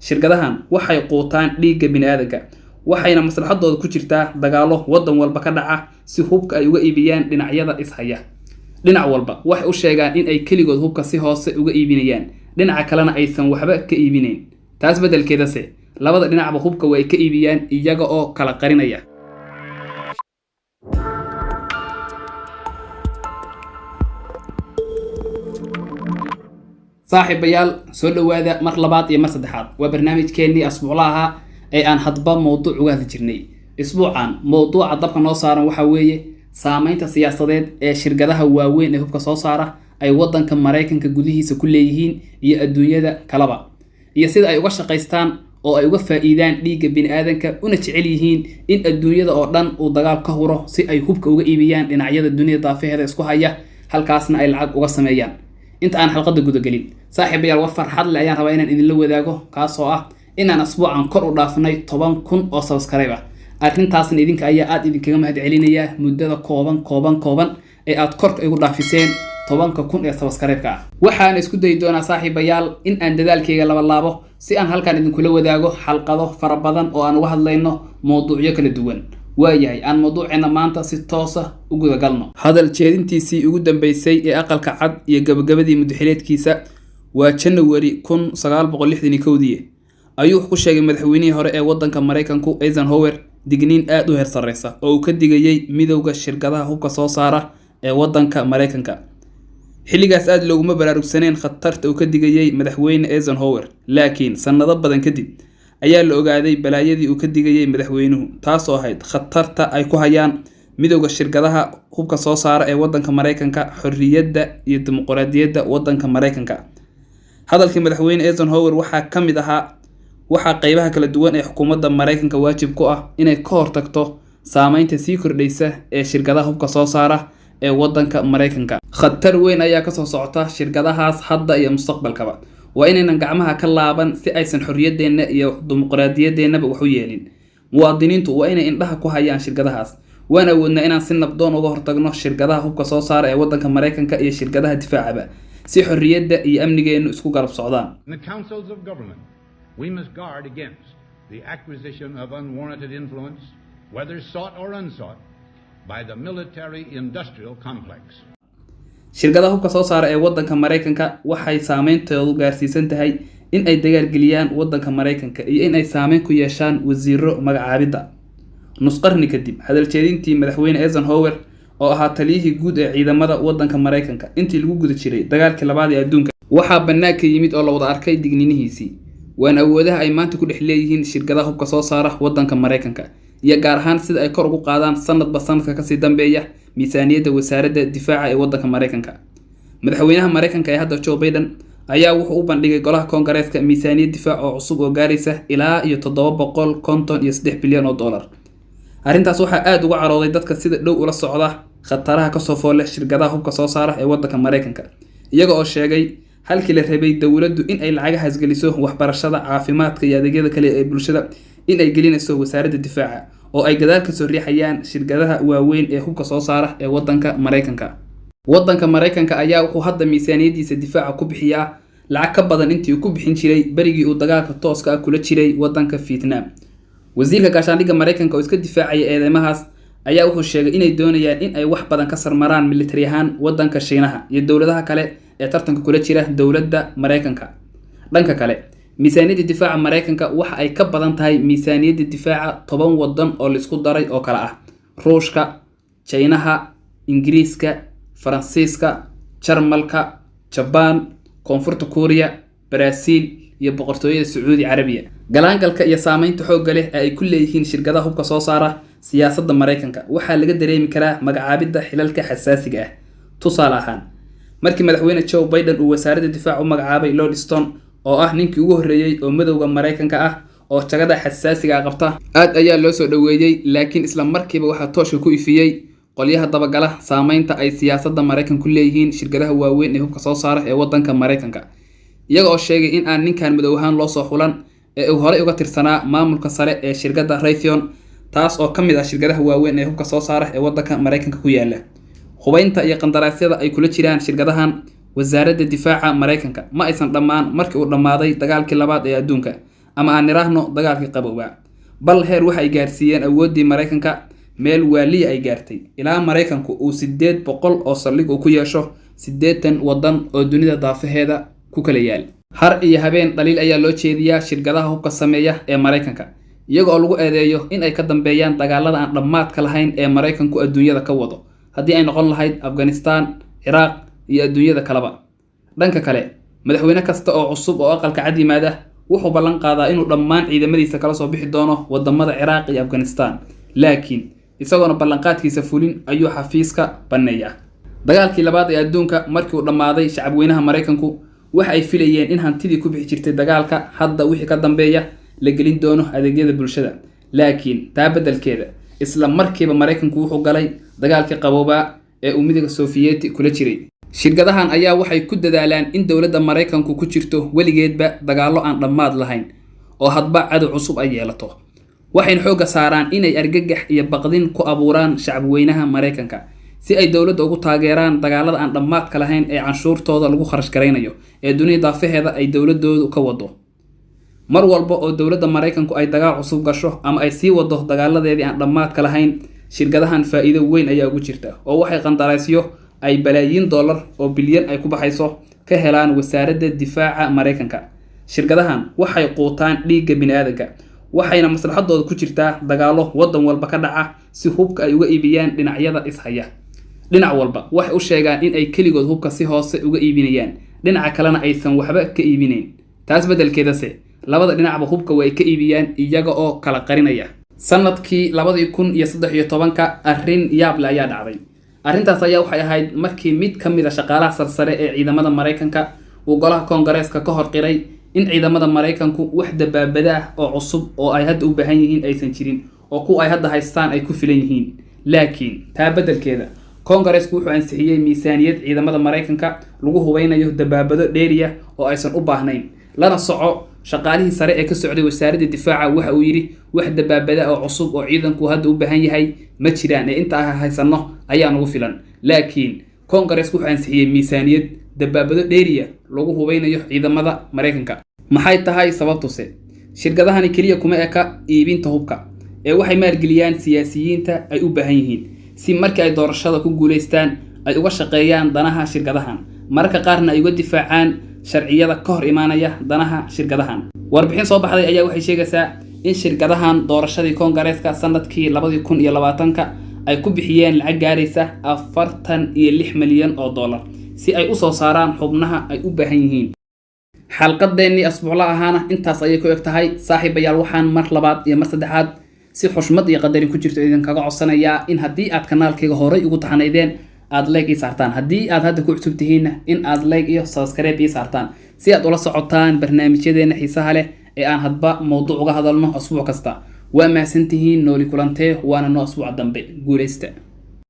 shirkadahan waxay quutaan dhiigga bini'aadamka waxayna maslaxadooda ku jirtaa dagaalo wadan walba ka dhaca si hubka ay uga iibiyaan dhinacyada ishaya dhinac walba waxay u sheegaan in ay kaligood hubka si hoose uga iibinayaan dhinaca kalena aysan waxba ka iibinayn taas bedelkeedase labada dhinacba hubka way ka iibiyaan iyaga oo kala qarinaya saaxiibayaal soo dhawaada mar labaad iyo mar saddexaad waa barnaamijkeennii asbuuclaha ee aan hadba mowduuc uga hadli jirnay isbuucan mowduuca dabka noo saaran waxa weeye saamaynta siyaasadeed ee shirkadaha waaweyn ee hubka soo saara ay wadanka Mareykanka gudihiisa ku leeyihiin iyo adduunyada kalaba iyo sida ay uga shaqaystaan oo ay uga faa'iidaan dhiigga bini'aadamka una jecel yihiin in adduunyada oo dhan uu dagaal ka huro si ay hubka uga iibiyaan dhinacyada dunida daafaheeda isku haya halkaasna ay lacag uga sameeyaan inta aan xalqada guda galin saaxiibayaal war farxad leh ayaan rabaa inaan idinla wadaago kaasoo ah inaan asbuucan kor u dhaafnay 10,000 oo subscribe ah arrintaasna idinka ayaa aad idinkaga mahadcelinaya muddada kooban ee aad korka igu dhaafiseen 10,000 ee subscribe ah waxaan isku dayi doonaa saaxiibayaal in aan dadaalkayga laabo si aan halkan idinkula wadaago xalqado fara badan oo aan uga hadlayno mowduucyo kala duwan waayahay aan mowduuceena maanta si toos ah u guda galno hadal jeedintiisii ugu dambeysay ee aqalka cad iyo gabagabadii muddaxileedkiisa waa January 1961 ayuu ku sheegay madaxweynihii hore ee wadanka Mareykanku Eisenhower digniin aad u heer sareysa oo uu ka digayay midowga shirkadaha hubka soo saara ee wadanka Mareykanka xilligaas aad looguma baraarugsaneen khatarta uu ka digayay madaxweyne Eisenhower laakiin sanado badan kadib ayaa la ogaaday balaayadii uu ka digayay madaxweynuhu taasoo ahayd khatarta ay ku hayaan midowga shirkadaha hubka soo saara ee wadanka Mareykanka xorriyadda iyo dimuqraadiyadda wadanka Mareykanka hadalkii madaxweyne Eisenhower waxaa ka mid ahaa waxa qaybaha kala duwan ee xukuumadda Mareykanka waajib ku ah inay ka hortagto saamaynta sii kordhaysa ee shirkadaha hubka soo saara ee wadanka Mareykanka khatar weyn ayaa ka soo socota shirkadahaas hadda iyo mustaqbalkaba waa inaynan gacmaha ka laaban si aysan xorriyadeena iyo dimuqraadiyadeennaba wax u yeelin muwaadiniintu waa inay indhaha ku hayaan shirkadahaas waan awoodnaa inaan si nabdoon uga hortagno shirkadaha hubka soo saara ee wadanka Mareykanka iyo shirkadaha difaacaba si xorriyadda iyo amnigeenu isku garab socdaan We must guard against the acquisition of unwarranted influence, whether sought or unsought, by the military-industrial complex. shirkadaha hubka soo saara ee wadanka Mareykanka waxay saameyntoodu gaarsiisan tahay in ay dagaal geliyaan wadanka Mareykanka iyo in ay saameyn ku yeeshaan wasiiro magacaabida nus qarni kadib hadal jeedintii madaxweyne Eisenhower oo ahaa taliyihii guud ee ciidamada wadanka Mareykanka intii lagu guda jiray dagaalkii labaad ee adduunka waxaa banaanka yimid oo la wada arkay digniinihiisii waan awoodaha ay maanta ku dhex leeyihiin shirkadaha hubka soo saara wadanka Mareykanka iyo gaar ahaan sida ay kor ugu qaadaan sanadba sanadka ka sii dambeeya miisaaniyadda wasaaradda difaaca ee wadanka Mareykanka madaxweynaha Mareykanka ee hadda Joe Biden ayaa wuxuu u bandhigay golaha Koongareeska miisaaniyad difaac oo cusub oo gaaraysa ilaa iyo $753 bilyan oo dollar arrintaas waxaa aad uga carooday dadka sida dhow ula socda khataraha ka soo fool leh shirkadaha hubka soo saara ee wadanka Mareykanka iyaga oo sheegay halkii la rabay dawladdu in ay lacagahaas geliso waxbarashada caafimaadka iyo adeegyada kale ee bulshada in ay gelinayso wasaaradda difaaca oo ay gadaal ka soo riixayaan shirkadaha waaweyn ee hubka soo saara ee wadanka Mareykanka wadanka Mareykanka ayaa wuxuu hadda miisaaniyadiisa difaaca ku bixiyaa lacag ka badan intii uu ku bixin jiray barigii uu dagaalka tooska ah kula jiray wadanka Vietnam wasiirka gaashaandhigga Mareykanka oo iska difaacaya eedeymahaas ayaa wuxuu sheegay inay doonayaan in ay wax badan ka sarmaraan military ahaan wadanka Shiinaha iyo dawladaha kale ee tartanka kula jira dawladda Mareykanka dhanka kale miisaaniyadda difaaca Mareykanka waxa ay ka badan tahay miisaaniyadda difaaca 10 wadan oo la isku daray oo kala ah Ruushka, Chinaha, Ingiriiska, Faransiiska, Jarmalka, Japan, Koonfurta Korea, Brazil iyo boqortooyada Sacuudi Carabiya galaangalka iyo saameynta xoog leh ay ku leeyihiin shirkadaha hubka soo saara siyaasadda Mareykanka waxa laga dareemi karaa magacaabida xilalka xasaasiga ah tusaale ahaan markii madaxweyne Joe Biden uu wasaaradda difaaca u magacaabay Lord Stone oo ah ninkii ugu horreeyay oo madowga Mareykanka ah oo jagada xasaasiga ah qabta aad ayaa loo soo dhaweeyay laakiin isla markiiba waxa tooshka ku ifiyay qolyaha dabagala saameynta ay siyaasadda Mareykanka ku leeyihiin shirkadaha waaweyn ee hubka soo saara ee wadanka Mareykanka iyaga oo sheegay in aan ninkan madow ahaan loo soo xulan ee uu hore uga tirsanaa maamulka sare ee shirkadda Raytheon taas oo kamid ah shirkadaha waaweyn ee hubka soo saara ee wadanka Mareykanka ku yaala hubaynta iyo qandaraasyada ay kula jiraan shirkadahan wasaaradda difaaca Mareykanka ma aysan dhammaan markii uu dhamaaday dagaalkii labaad ee adduunka ama aan niraahno dagaalkii qabowga. Bal heer waxay gaarsiiyeen awooddii Mareykanka meel waaliya ay gaartay ilaa Mareykanku uu 800 oo saldhig uu ku yeesho 80 wadan oo dunida daafaheeda ku kala yaal. Har iyo habeen dhaliil ayaa loo jeediyaa shirkadaha hubka sameeya ee Mareykanka, iyagoo lagu eedeeyo in ay ka dambeeyaan dagaalada aan dhammaadka lahayn ee Mareykanku adduunyada ka wado, haddii ay noqon lahayd Afghanistan, Iraq iyo adduunyada kaleba. Dhanka kale, madaxweyne kasta oo cusub oo aqalka cad yimaada wuxuu ballan qaadaa inuu dhammaan ciidamadiisa kala soo bixi doono wadamada Iraq iyo Afghanistan, laakiin isagoona ballanqaadkiisa fulin ayuu xafiiska baneeyaa. Dagaalkii labaad ee adduunka markii uu dhammaaday, shacabweynaha Mareykanku waxa ay filayeen in hantidii ku bixi jirtay dagaalka hadda wixii ka dambeeya la gelin doono adeegyada bulshada, laakiin taa beddelkeeda isla markiiba Mareykanku wuxuu galay dagaalkii qabowga ee uu Midowga Sofiyeeti kula jiray. Shirkadahan ayaa waxay ku dadaalaan in dowladda Mareykanku ku jirto weligeedba dagaallo aan dhammaad lahayn oo hadba cadow cusub ay yeelato. Waxayna xoogga saaraan inay argagax iyo baqdin ku abuuraan shacabweynaha Mareykanka si ay dowladda ugu taageeraan dagaalada aan dhammaadka lahayn ee canshuurtooda lagu kharash gareynayo ee dunida daafaheeda ay dowladoodu ka wado. Mar walba oo dowladda Mareykanku ay dagaal cusub gasho ama ay sii wado dagaaladeedii aan dhammaadka lahayn, shirkadahan faa'iido weyn ayaa ugu jirta oo waxay qandaraasyo ay balaayiin dollar oo bilyan ay ku baxayso ka helaan wasaaradda difaaca Mareykanka. Shirkadahan waxay quutaan dhiigga bini'aadamka, waxayna maslaxadooda ku jirtaa dagaalo wadan walba ka dhaca si hubka ay uga iibiyaan dhinacyada ishaya. Dhinac walba waxay u sheegaan in ay kaligood hubka si hoose uga iibinayaan, dhinaca kalena aysan waxba ka iibinayn. Taas beddelkeedase labada dhinacba hubka way ka iibiyaan iyaga oo kala qarinaya. Sanadkii 2013 arrin yaab leh ayaa dhacday. Arrintaas ayaa waxay ahayd markii mid ka mid ah shaqaalaha sarsare ee ciidamada Mareykanka uu golaha Koongareeska ka hor qiray in ciidamada Mareykanku wax dabaabada ah oo cusub oo ay hadda u baahan yihiin aysan jirin oo kuwa ay hadda haystaan ay ku filan yihiin. Laakiin taa beddelkeeda Koongareesku wuxuu ansixiyay miisaaniyad ciidamada Mareykanka lagu hubeynayo dabaabado dheeriya oo aysan u baahnayn. Lana soco shaqaalihii sare ee ka socday wasaaradda difaaca waxa uu yiri wax dabaabada oo cusub oo ciidanku hadda u baahan yahay ma jiraan ee inta ah haysano ayaa nagu filan. Laakiin Koongareesku wuxuu ansixiyay miisaaniyad dabaabado dheeriya lagu hubeynayo ciidamada Mareykanka. Maxay tahay sababtuse? Shirkadahani kaliya kuma eka iibinta hubka ee waxay maalgeliyaan siyaasiyiinta ay u baahan yihiin si markii ay doorashada ku guuleystaan ay uga shaqeeyaan danaha shirkadahan, marka qaarna ay uga difaacaan sharciyada ka hor imaanaya danaha shirkadahan. Warbixin soo baxday ayaa waxay sheegaysaa in shirkadahan doorashadii Koongareeska sanadkii 2020 ay ku bixiyeen lacag gaaraysa 46 milyan oo dollar si ay u soo saaraan xubnaha ay u baahan yihiin. Xalqadeennii asbuucla ahaana intaas ayay ku eg tahay. Saaxiibayaal, waxaan mar labaad iyo mar saddexaad si xushmad iyo qadarin ku jirto idinkaga codsanayaa in haddii aad kanaalkayga horay ugu taxanaydeen aad like ii saartaan, haddii aad hadda ku cusub tihiinna in aad like iyo subscribe ii saartaan si aad ula socotaan barnaamijyadeena xiisaha leh ee aan hadba mowduuc uga hadalno asbuuc kasta. Waa mahadsantihiin, nooli kulantee, waana noo asbuuc dambe. Guuleysta.